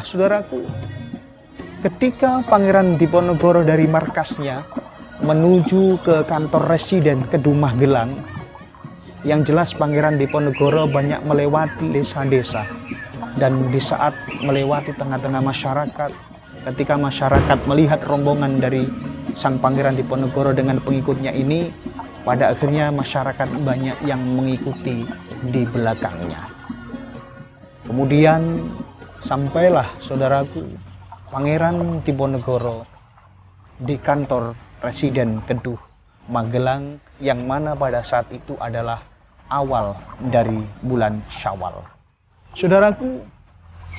Nah, saudaraku, ketika Pangeran Diponegoro dari markasnya menuju ke kantor residen Kedu Magelang, yang jelas Pangeran Diponegoro banyak melewati desa-desa. Dan di saat melewati tengah-tengah masyarakat, ketika masyarakat melihat rombongan dari sang Pangeran Diponegoro dengan pengikutnya ini, pada akhirnya masyarakat banyak yang mengikuti di belakangnya. Kemudian sampailah, saudaraku, Pangeran Diponegoro di kantor residen Kedu Magelang, yang mana pada saat itu adalah awal dari bulan Syawal. Saudaraku,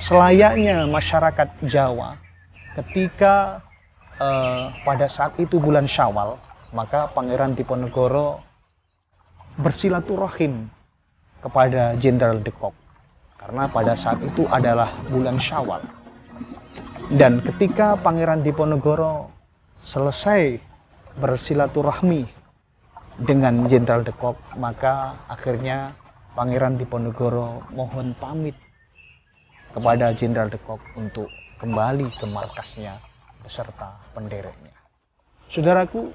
selayaknya masyarakat Jawa ketika pada saat itu bulan Syawal, maka Pangeran Diponegoro bersilaturahim kepada Jenderal de Kock, karena pada saat itu adalah bulan Syawal. Dan ketika Pangeran Diponegoro selesai bersilaturahmi dengan Jenderal de Kock, maka akhirnya Pangeran Diponegoro mohon pamit kepada Jenderal de Kock untuk kembali ke markasnya beserta pendereknya. Saudaraku,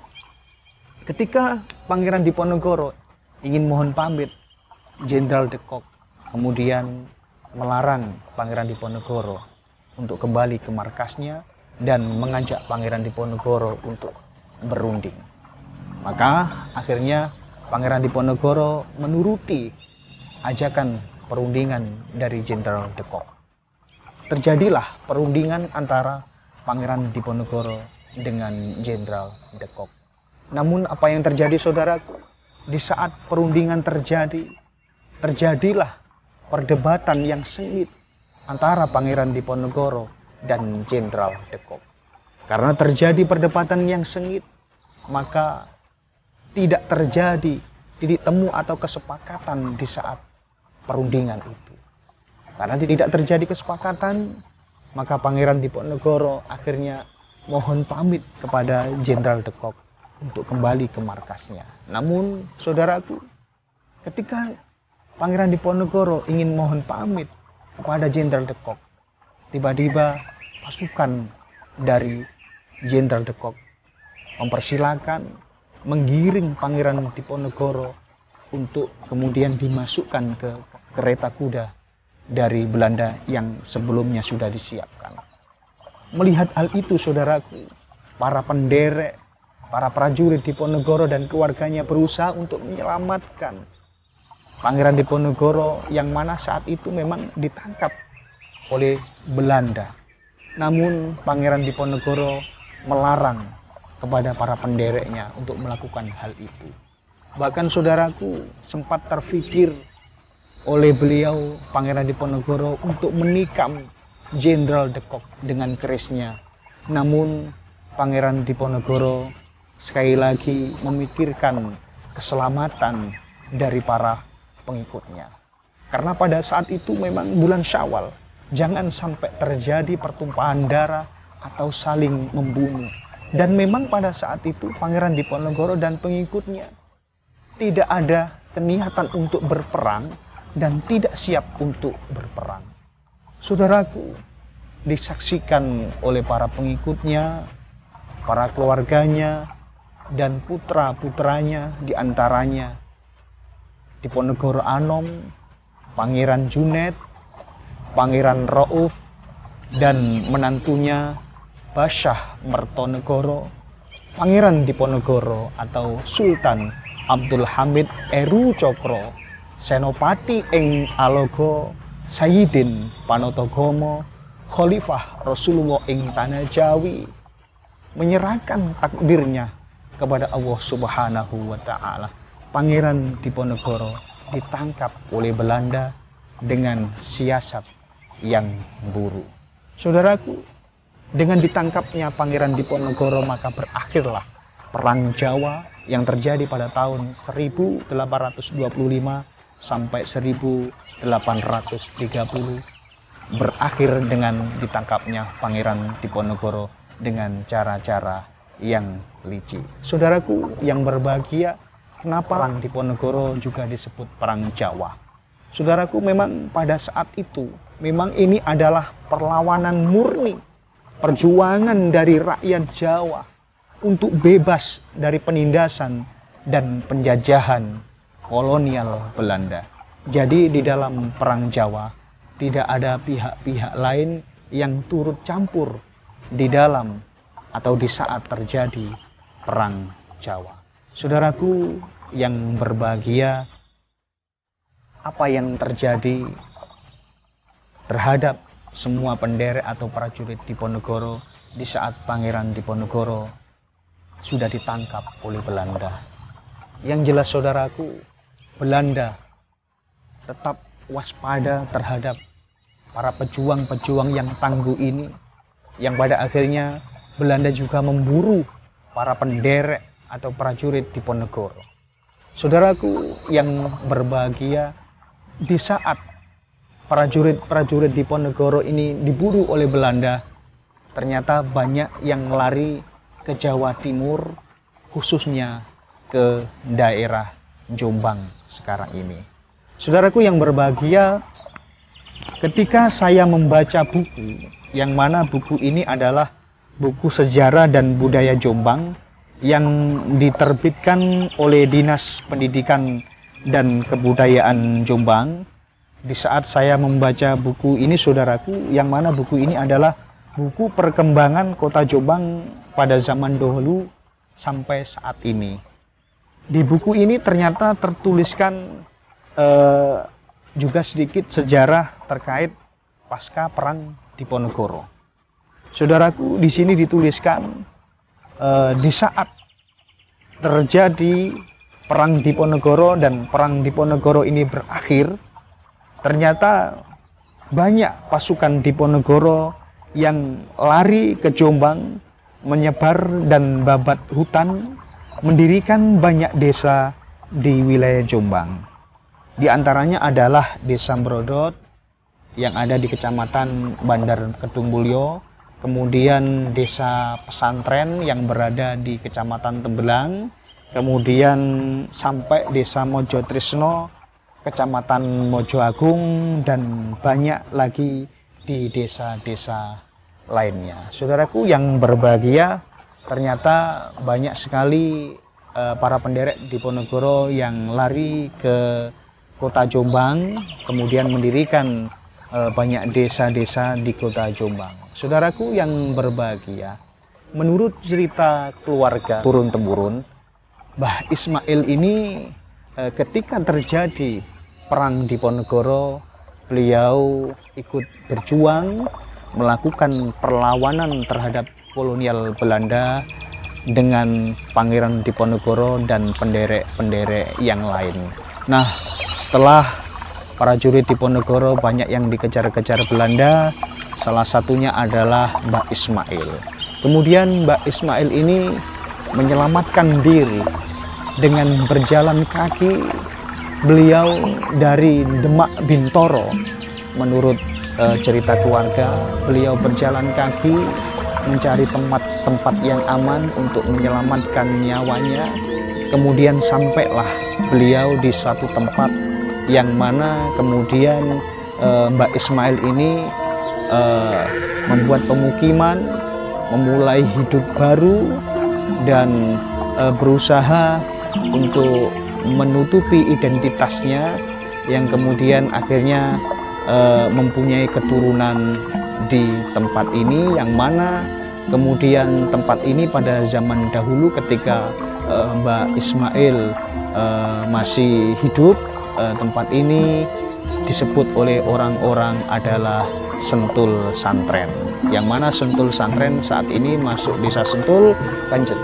ketika Pangeran Diponegoro ingin mohon pamit, Jenderal de Kock kemudian melarang Pangeran Diponegoro untuk kembali ke markasnya dan mengajak Pangeran Diponegoro untuk berunding. Maka akhirnya Pangeran Diponegoro menuruti ajakan perundingan dari Jenderal de Kock. Terjadilah perundingan antara Pangeran Diponegoro dengan Jenderal de Kock. Namun apa yang terjadi, saudaraku? Di saat perundingan terjadilah perdebatan yang sengit antara Pangeran Diponegoro dan Jenderal de Kock. Karena terjadi perdebatan yang sengit, maka tidak terjadi titik temu atau kesepakatan di saat perundingan itu. Karena tidak terjadi kesepakatan, maka Pangeran Diponegoro akhirnya mohon pamit kepada Jenderal de Kock untuk kembali ke markasnya. Namun, saudaraku, ketika Pangeran Diponegoro ingin mohon pamit kepada Jenderal de Kock, tiba-tiba pasukan dari Jenderal de Kock mempersilahkan menggiring Pangeran Diponegoro untuk kemudian dimasukkan ke kereta kuda dari Belanda yang sebelumnya sudah disiapkan. Melihat hal itu, saudaraku, para penderek, para prajurit Diponegoro dan keluarganya berusaha untuk menyelamatkan Pangeran Diponegoro yang mana saat itu memang ditangkap oleh Belanda. Namun Pangeran Diponegoro melarang kepada para pendereknya untuk melakukan hal itu. Bahkan, saudaraku, sempat terfikir oleh beliau Pangeran Diponegoro untuk menikam Jenderal de Kock dengan kerisnya. Namun Pangeran Diponegoro sekali lagi memikirkan keselamatan dari para pengikutnya. Karena pada saat itu memang bulan Syawal, jangan sampai terjadi pertumpahan darah atau saling membunuh. Dan memang pada saat itu Pangeran Diponegoro dan pengikutnya tidak ada keniatan untuk berperang dan tidak siap untuk berperang. Saudaraku, disaksikan oleh para pengikutnya, para keluarganya, dan putra-putranya, diantaranya Diponegoro Anom, Pangeran Junet, Pangeran Rauf, dan menantunya Basyah Mertonegoro, Pangeran Diponegoro atau Sultan Abdul Hamid Eru Cokro, Senopati ing Alogo, Sayyidin Panotogomo, Khalifah Rasulullah ing Tanah Jawi, menyerahkan takdirnya kepada Allah Subhanahu wa Ta'ala. Pangeran Diponegoro ditangkap oleh Belanda dengan siasat yang buruk. Saudaraku, dengan ditangkapnya Pangeran Diponegoro maka berakhirlah Perang Jawa yang terjadi pada tahun 1825 sampai 1830, berakhir dengan ditangkapnya Pangeran Diponegoro dengan cara-cara yang licik. Saudaraku yang berbahagia, kenapa Perang Diponegoro juga disebut Perang Jawa? Saudaraku, memang pada saat itu, memang ini adalah perlawanan murni, perjuangan dari rakyat Jawa untuk bebas dari penindasan dan penjajahan kolonial Belanda. Jadi di dalam Perang Jawa, tidak ada pihak-pihak lain yang turut campur di dalam atau di saat terjadi Perang Jawa. Saudaraku yang berbahagia, apa yang terjadi terhadap semua penderek atau prajurit Diponegoro di saat Pangeran Diponegoro sudah ditangkap oleh Belanda? Yang jelas saudaraku, Belanda tetap waspada terhadap para pejuang-pejuang yang tangguh ini, yang pada akhirnya Belanda juga memburu para penderek atau prajurit Diponegoro. Saudaraku yang berbahagia, di saat prajurit-prajurit Diponegoro ini diburu oleh Belanda, ternyata banyak yang lari ke Jawa Timur, khususnya ke daerah Jombang sekarang ini. Saudaraku yang berbahagia, ketika saya membaca buku, yang mana buku ini adalah buku sejarah dan budaya Jombang yang diterbitkan oleh Dinas Pendidikan dan Kebudayaan Jombang. Di saat saya membaca buku ini, saudaraku, yang mana buku ini adalah buku perkembangan kota Jombang pada zaman dahulu sampai saat ini. Di buku ini ternyata tertuliskan juga sedikit sejarah terkait pasca Perang Diponegoro. Saudaraku, di sini dituliskan di saat terjadi Perang Diponegoro dan Perang Diponegoro ini berakhir, ternyata banyak pasukan Diponegoro yang lari ke Jombang, menyebar dan babat hutan, mendirikan banyak desa di wilayah Jombang. Di antaranya adalah Desa Brodot yang ada di Kecamatan Bandar Kedungbulyo, kemudian Desa Pesantren yang berada di Kecamatan Tembelang, kemudian sampai Desa Mojo Trisno, Kecamatan Mojo Agung, dan banyak lagi di desa-desa lainnya. Saudaraku yang berbahagia, ternyata banyak sekali para penderek Diponegoro yang lari ke kota Jombang, kemudian mendirikan banyak desa-desa di kota Jombang. Saudaraku yang berbahagia, menurut cerita keluarga turun-temurun, Mbah Ismail ini ketika terjadi Perang Diponegoro, beliau ikut berjuang melakukan perlawanan terhadap kolonial Belanda dengan Pangeran Diponegoro dan penderek-penderek yang lain. Nah, setelah prajurit Diponegoro banyak yang dikejar-kejar Belanda, salah satunya adalah Mbah Ismail. Kemudian Mbah Ismail ini menyelamatkan diri dengan berjalan kaki. Beliau dari Demak Bintoro, menurut cerita keluarga, beliau berjalan kaki mencari tempat yang aman untuk menyelamatkan nyawanya. Kemudian sampailah beliau di suatu tempat yang mana kemudian Mbak Ismail ini membuat pemukiman, memulai hidup baru, dan berusaha untuk menutupi identitasnya, yang kemudian akhirnya mempunyai keturunan di tempat ini, yang mana kemudian tempat ini pada zaman dahulu ketika Mbak Ismail masih hidup, tempat ini disebut oleh orang-orang adalah Sentul Santren, yang mana Sentul Santren saat ini masuk Desa Sentul,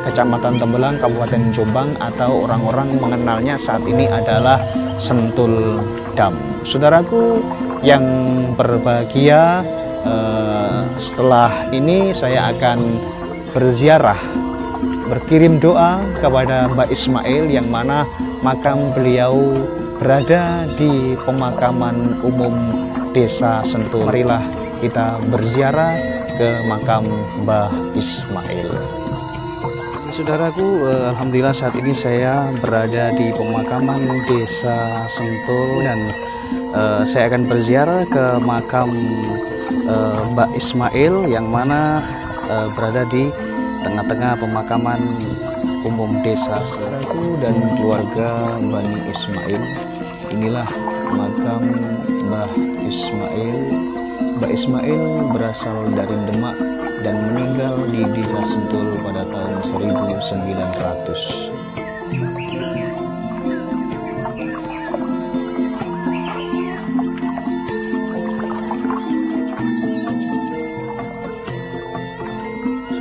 Kecamatan Tembelang, Kabupaten Jombang, atau orang-orang mengenalnya saat ini adalah Sentul Dam. Saudaraku yang berbahagia, setelah ini saya akan berziarah, berkirim doa kepada Mbak Ismail, yang mana makam beliau berada di pemakaman umum Desa Sentul. Marilah kita berziarah ke makam Mbah Ismail. Saudaraku, alhamdulillah saat ini saya berada di pemakaman Desa Sentul, dan saya akan berziarah ke makam Mbah Ismail yang mana berada di tengah-tengah pemakaman umum desa Saudaraku dan keluarga Bani Ismail. Inilah makam Mbah Ismail. Mbah Ismail berasal dari Demak dan meninggal di Desa Sentul pada tahun 1900.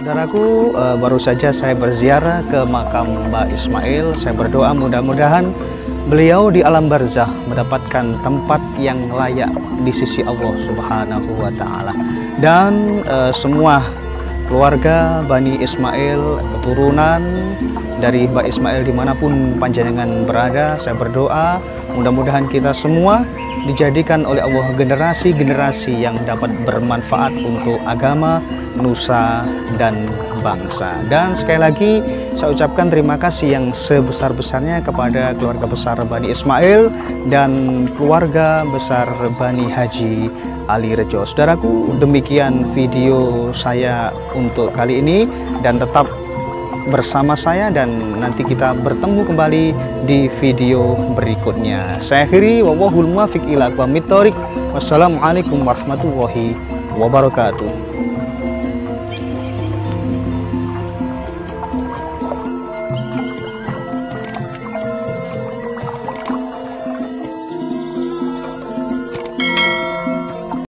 Saudaraku, baru saja saya berziarah ke makam Mbah Ismail. Saya berdoa mudah-mudahan beliau di alam barzah mendapatkan tempat yang layak di sisi Allah Subhanahu wa Ta'ala. Dan semua keluarga Bani Ismail, keturunan dari Mbah Ismail dimanapun panjenengan berada, saya berdoa mudah-mudahan kita semua dijadikan oleh Allah generasi-generasi yang dapat bermanfaat untuk agama, nusa, dan bangsa. Dan sekali lagi saya ucapkan terima kasih yang sebesar-besarnya kepada keluarga besar Bani Ismail dan keluarga besar Bani Haji Ali Rejo. Saudaraku, demikian video saya untuk kali ini, dan tetap bersama saya dan nanti kita bertemu kembali di video berikutnya. Saya akhiri, wallahul muwaffiq ila aqwamit thoriq. Wassalamualaikum warahmatullahi wabarakatuh.